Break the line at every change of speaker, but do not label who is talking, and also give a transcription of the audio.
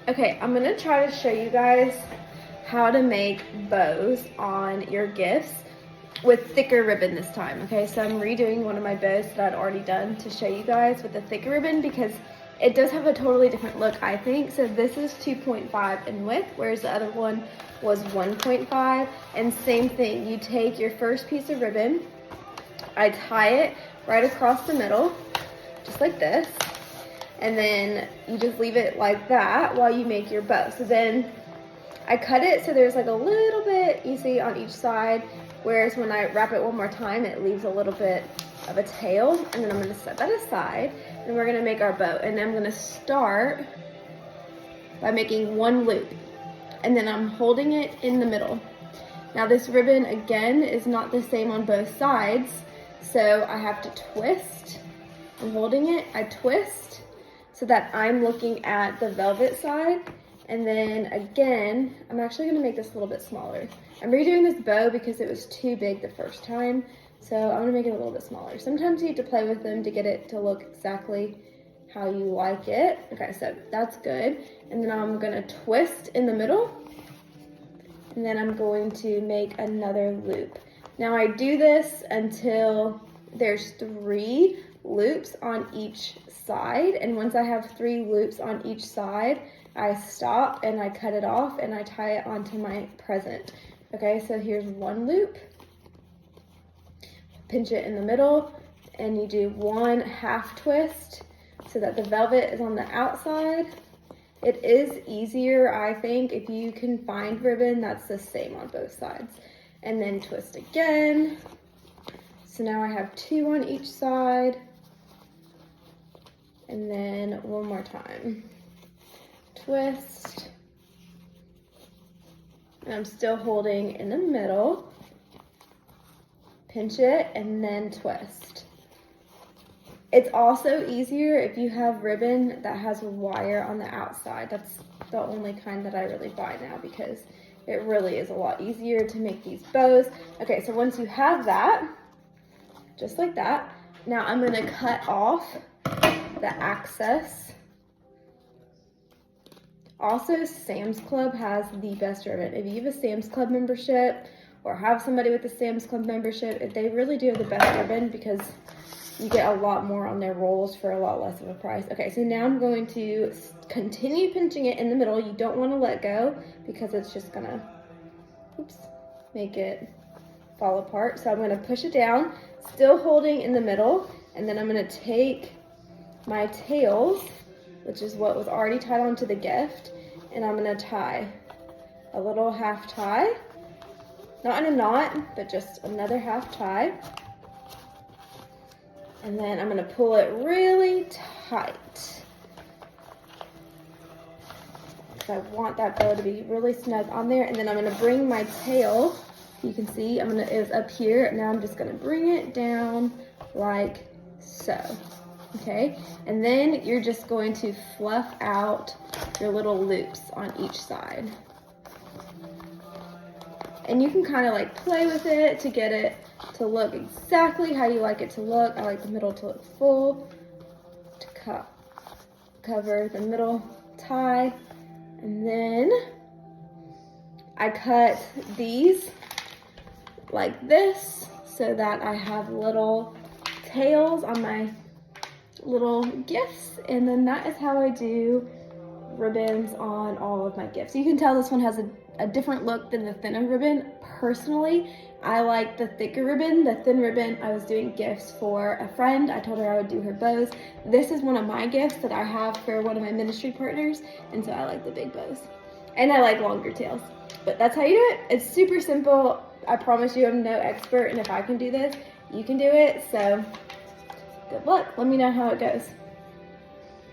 Okay, I'm gonna try to show you guys how to make bows on your gifts with thicker ribbon this time. Okay, so I'm redoing one of my bows that I'd already done to show you guys with the thicker ribbon because it does have a totally different look, I think. So this is 2.5 in width, whereas the other one was 1.5. And same thing, you take your first piece of ribbon, I tie it right across the middle, just like this. And then you just leave it like that while you make your bow. So then I cut it so there's like a little bit, you see, on each side, whereas when I wrap it one more time, it leaves a little bit of a tail. And then I'm gonna set that aside and we're gonna make our bow. And I'm gonna start by making one loop. And then I'm holding it in the middle. Now this ribbon, again, is not the same on both sides. So I have to twist. I'm holding it, I twist, so that I'm looking at the velvet side. And then again, I'm actually gonna make this a little bit smaller. I'm redoing this bow because it was too big the first time. So I'm gonna make it a little bit smaller. Sometimes you have to play with them to get it to look exactly how you like it. Okay, so that's good. And then I'm gonna twist in the middle. And then I'm going to make another loop. Now I do this until there's 3 loops on each side, and once I have 3 loops on each side, I stop and I cut it off and I tie it onto my present. Okay, so here's one loop, pinch it in the middle, and you do 1 half twist so that the velvet is on the outside. It is easier, I think, if you can find ribbon that's the same on both sides. And then twist again. So now I have 2 on each side. And then one more time. Twist. And I'm still holding in the middle. Pinch it and then twist. It's also easier if you have ribbon that has a wire on the outside. That's the only kind that I really buy now because it really is a lot easier to make these bows. Okay, so once you have that, just like that, now I'm gonna cut off the access. Also, Sam's Club has the best ribbon. If you have a Sam's Club membership or have somebody with a Sam's Club membership, they really do have the best ribbon because you get a lot more on their rolls for a lot less of a price. Okay, so now I'm going to continue pinching it in the middle. You don't want to let go because it's just gonna, make it fall apart. So I'm gonna push it down, still holding in the middle, and then I'm gonna take my tails, which is what was already tied onto the gift, and I'm gonna tie a little half tie, not in a knot, but just another half tie. And then I'm gonna pull it really tight. Because I want that bow to be really snug on there. And then I'm gonna bring my tail, you can see, it's up here. Now I'm just gonna bring it down like so, okay? And then you're just going to fluff out your little loops on each side. And you can kind of like play with it to get it to look exactly how you like it to look. I like the middle to look full, to cover the middle tie. And then I cut these like this so that I have little tails on my little gifts. And then that is how I do ribbons on all of my gifts. You can tell this one has a different look than the thinner ribbon. Personally, I like the thicker ribbon. The thin ribbon, I was doing gifts for a friend. I told her I would do her bows. This is one of my gifts that I have for one of my ministry partners, and so I like the big bows. And I like longer tails. But that's how you do it. It's super simple. I promise you I'm no expert, and if I can do this, you can do it. So good luck. Let me know how it goes.